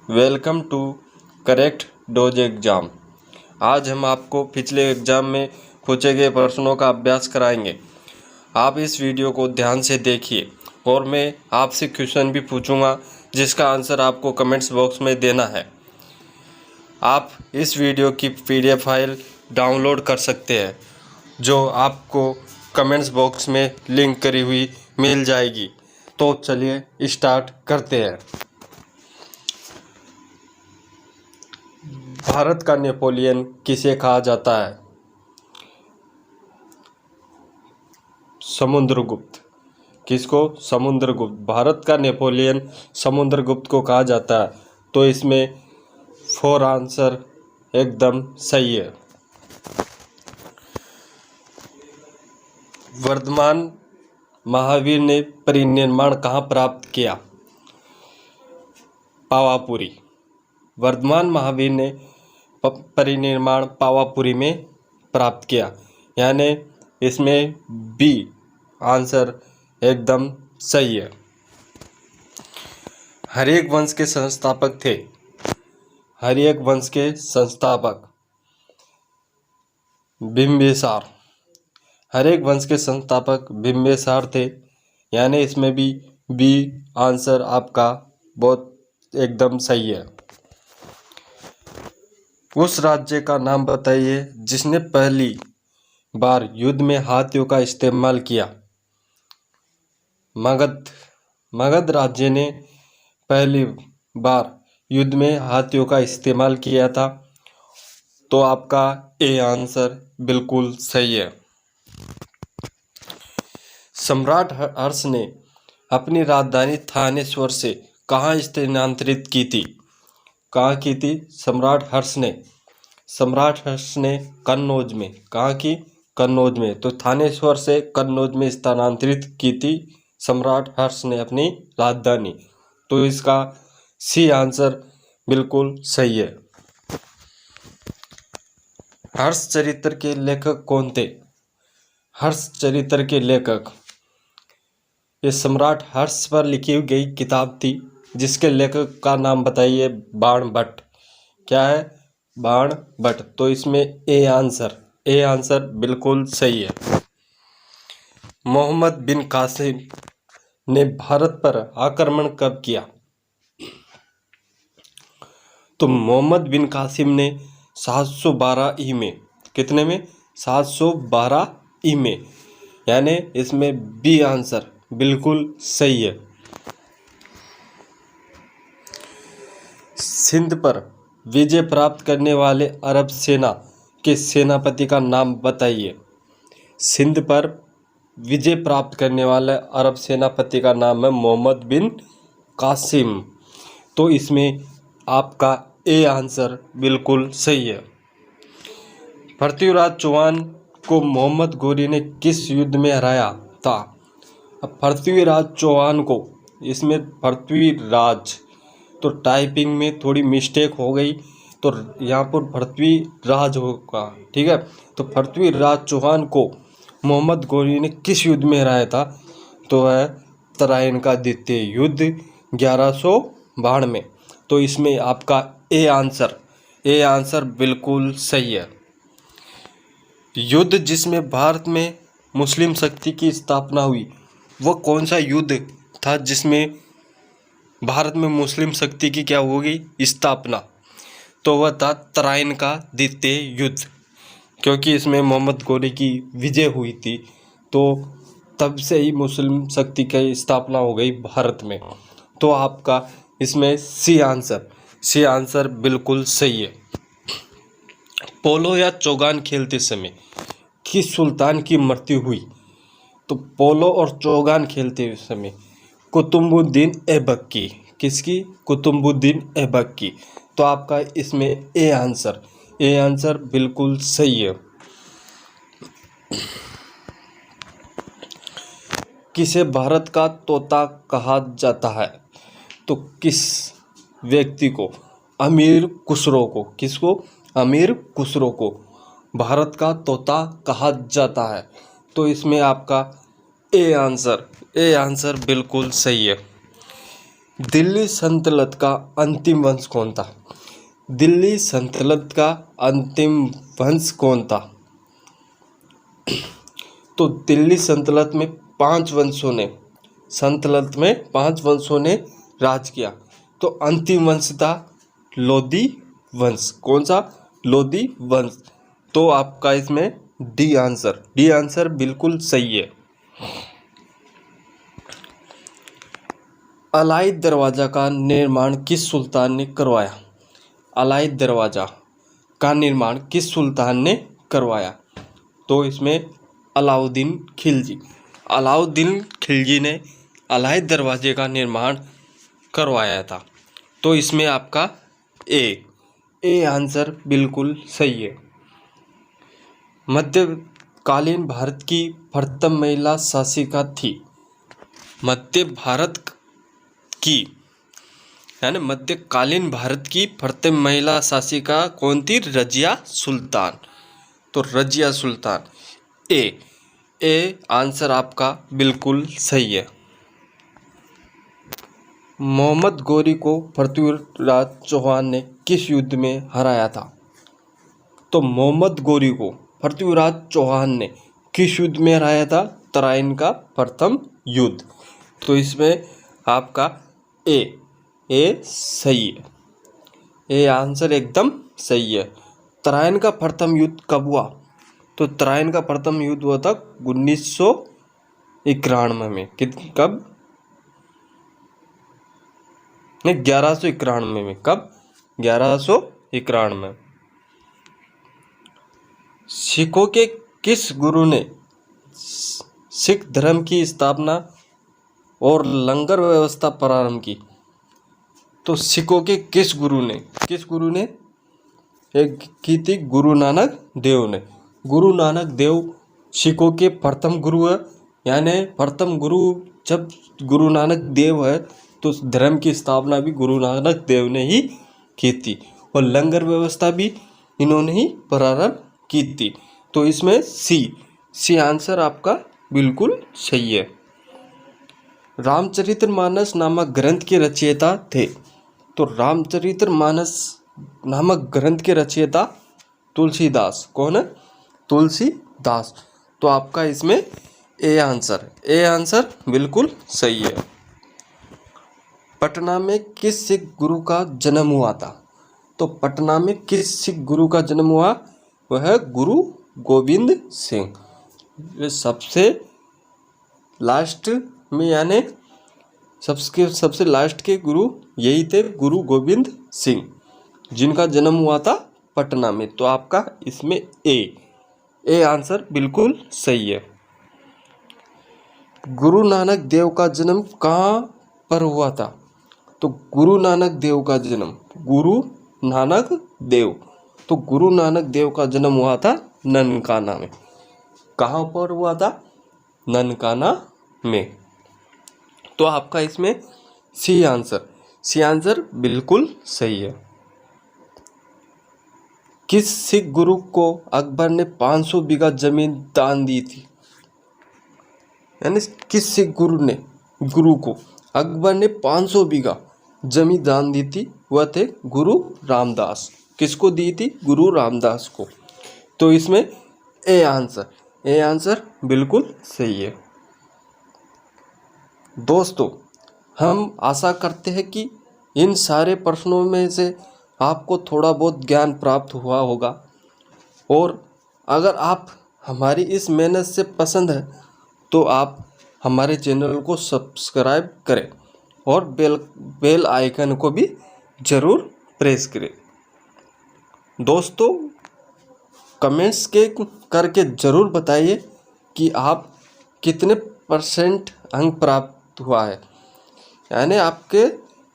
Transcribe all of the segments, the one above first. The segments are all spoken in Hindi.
Welcome to correct dose exam. आज हम आपको पिछले एग्ज़ाम में पूछे गए प्रश्नों का अभ्यास कराएंगे। आप इस वीडियो को ध्यान से देखिए और मैं आपसे क्वेश्चन भी पूछूंगा जिसका आंसर आपको कमेंट्स बॉक्स में देना है। आप इस वीडियो की पीडीएफ फाइल डाउनलोड कर सकते हैं जो आपको कमेंट्स बॉक्स में लिंक करी हुई मिल जाएगी। तो चलिए स्टार्ट करते हैं। भारत का नेपोलियन किसे कहा जाता है? समुद्रगुप्त। किसको? समुद्रगुप्त। भारत का नेपोलियन समुद्रगुप्त को कहा जाता है। तो इसमें 4 आंसर एकदम सही है। वर्धमान महावीर ने परिनिर्वाण कहाँ प्राप्त किया? पावापुरी। वर्धमान महावीर ने परिनिर्वाण पावापुरी में प्राप्त किया, यानी इसमें बी आंसर एकदम सही है। हर्यक वंश के संस्थापक थे। हर्यक वंश के संस्थापक बिंबिसार। हर्यक वंश के संस्थापक बिंबिसार थे, यानी इसमें भी बी आंसर आपका बहुत एकदम सही है। उस राज्य का नाम बताइए जिसने पहली बार युद्ध में हाथियों का इस्तेमाल किया। मगध। मगध राज्य ने पहली बार युद्ध में हाथियों का इस्तेमाल किया था। तो आपका ए आंसर बिल्कुल सही है। सम्राट हर्ष ने अपनी राजधानी थानेश्वर से कहाँ स्थानांतरित की थी? कहाँ की थी सम्राट हर्ष ने? सम्राट हर्ष ने कन्नौज में। कहाँ की? कन्नौज में। तो थानेश्वर से कन्नौज में स्थानांतरित की थी सम्राट हर्ष ने अपनी राजधानी। तो इसका सी आंसर बिल्कुल सही है। हर्ष चरित्र के लेखक कौन थे? हर्ष चरित्र के लेखक, ये सम्राट हर्ष पर लिखी गई किताब थी जिसके लेखक का नाम बताइए। बाणभट्ट। क्या है? बाणभट्ट। तो इसमें ए आंसर बिल्कुल सही है। मोहम्मद बिन कासिम ने भारत पर आक्रमण कब किया? तो मोहम्मद बिन कासिम ने 712 ई में। कितने में? 712 ई में, यानी इसमें बी आंसर बिल्कुल सही है। सिंध पर विजय प्राप्त करने वाले अरब सेना के सेनापति का नाम बताइए। सिंध पर विजय प्राप्त करने वाले अरब सेनापति का नाम है मोहम्मद बिन कासिम। तो इसमें आपका ए आंसर बिल्कुल सही है। पृथ्वीराज चौहान को मोहम्मद गोरी ने किस युद्ध में हराया था? अब पृथ्वीराज चौहान को, इसमें पृथ्वीराज, तो टाइपिंग में थोड़ी मिस्टेक हो गई, तो यहाँ पर पृथ्वीराज होगा। ठीक है। तो पृथ्वीराज चौहान को मोहम्मद गोरी ने किस युद्ध में हराया था? तो है तराइन का द्वितीय युद्ध 1192 में। तो इसमें आपका ए आंसर बिल्कुल सही है। युद्ध जिसमें भारत में मुस्लिम शक्ति की स्थापना हुई, वह कौन सा युद्ध था जिसमें भारत में मुस्लिम शक्ति की क्या होगी? स्थापना। तो वह था तराइन का द्वितीय युद्ध, क्योंकि इसमें मोहम्मद गोरी की विजय हुई थी। तो तब से ही मुस्लिम शक्ति की स्थापना हो गई भारत में। तो आपका इसमें सी आंसर बिल्कुल सही है। पोलो या चौगान खेलते समय किस सुल्तान की मृत्यु हुई? तो पोलो और चौगान खेलते समय कुतुबुद्दीन ऐबक की। किसकी? कुतुबुद्दीन ऐबक की। तो आपका इसमें ए आंसर बिल्कुल सही है। किसे भारत का तोता कहा जाता है? तो किस व्यक्ति को? अमीर खुसरो को। किसको? अमीर खुसरो को भारत का तोता कहा जाता है। तो इसमें आपका ए आंसर बिल्कुल सही है। दिल्ली सल्तनत का अंतिम वंश कौन था? दिल्ली सल्तनत का अंतिम वंश कौन था? तो दिल्ली सल्तनत में 5 वंशों ने राज किया। तो अंतिम वंश था लोधी वंश। कौन सा? लोधी वंश। तो आपका इसमें डी आंसर बिल्कुल सही है। अलाई दरवाज़ा का निर्माण किस सुल्तान ने करवाया? अलाई दरवाज़ा का निर्माण किस सुल्तान ने करवाया? तो इसमें अलाउद्दीन खिलजी ने अलाई दरवाजे का निर्माण करवाया था। तो इसमें आपका ए आंसर बिल्कुल सही है। मध्यकालीन भारत की प्रथम महिला शासिका थी। मध्यकालीन भारत की प्रथम महिला शासिका कौन थी? रजिया सुल्तान। तो रजिया सुल्तान ए आंसर आपका बिल्कुल सही है। मोहम्मद गौरी को पृथ्वीराज चौहान ने किस युद्ध में हराया था? तो मोहम्मद गौरी को पृथ्वीराज चौहान ने किस युद्ध में हराया था? तराइन का प्रथम युद्ध। तो इसमें आपका ए सही है। ए आंसर एकदम सही है। तराइन का प्रथम युद्ध कब हुआ? तो तराइन का प्रथम युद्ध हुआ था 1991 में। कब? 1191 में। कब? 1191 में। सिखों के किस गुरु ने सिख धर्म की स्थापना और लंगर व्यवस्था प्रारंभ की? तो सिखों के किस गुरु ने एक की थी? गुरु नानक देव ने। गुरु नानक देव सिखों के प्रथम गुरु है। यानी प्रथम गुरु जब गुरु नानक देव है तो धर्म की स्थापना भी गुरु नानक देव ने ही की थी और लंगर व्यवस्था भी इन्होंने ही प्रारंभ की थी। तो इसमें सी आंसर आपका बिल्कुल सही है। रामचरितमानस नामक ग्रंथ के रचयिता थे। तो रामचरितमानस नामक ग्रंथ के रचयिता तुलसीदास। कौन है? तुलसीदास। तो आपका इसमें ए आंसर बिल्कुल सही है। पटना में किस सिख गुरु का जन्म हुआ था? तो पटना में किस सिख गुरु का जन्म हुआ? वह है गुरु गोविंद सिंह। ये सबसे लास्ट में यानी सबसे लास्ट के गुरु यही थे, गुरु गोविंद सिंह, जिनका जन्म हुआ था पटना में। तो आपका इसमें ए आंसर बिल्कुल सही है। गुरु नानक देव का जन्म कहाँ पर हुआ था? तो गुरु नानक देव का जन्म गुरु नानक देव का जन्म हुआ था ननकाना में। कहाँ पर हुआ था? ननकाना में। तो आपका इसमें सी आंसर बिल्कुल सही है। किस सिख गुरु को अकबर ने 500 बीघा जमीन दान दी थी? यानी किस सिख गुरु को अकबर ने 500 बीघा जमीन दान दी थी? वह थे गुरु रामदास। किसको दी थी? गुरु रामदास को। तो इसमें ए आंसर बिल्कुल सही है। दोस्तों, हम आशा करते हैं कि इन सारे प्रश्नों में से आपको थोड़ा बहुत ज्ञान प्राप्त हुआ होगा और अगर आप हमारी इस मेहनत से पसंद है तो आप हमारे चैनल को सब्सक्राइब करें और बेल आइकन को भी ज़रूर प्रेस करें। दोस्तों, कमेंट्स करके ज़रूर बताइए कि आप कितने % अंक प्राप्त हुआ है, यानी आपके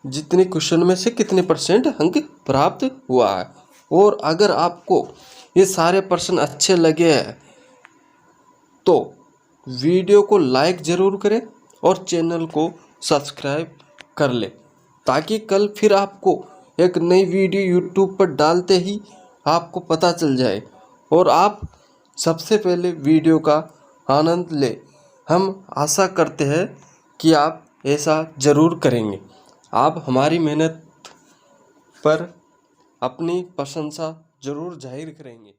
जितने क्वेश्चन में से कितने % अंक प्राप्त हुआ है। और अगर आपको ये सारे प्रश्न अच्छे लगे हैं तो वीडियो को लाइक ज़रूर करें और चैनल को सब्सक्राइब कर लें, ताकि कल फिर आपको एक नई वीडियो यूट्यूब पर डालते ही आपको पता चल जाए और आप सबसे पहले वीडियो का आनंद लें। हम आशा करते हैं कि आप ऐसा ज़रूर करेंगे। आप हमारी मेहनत पर अपनी प्रशंसा ज़रूर जाहिर करेंगे।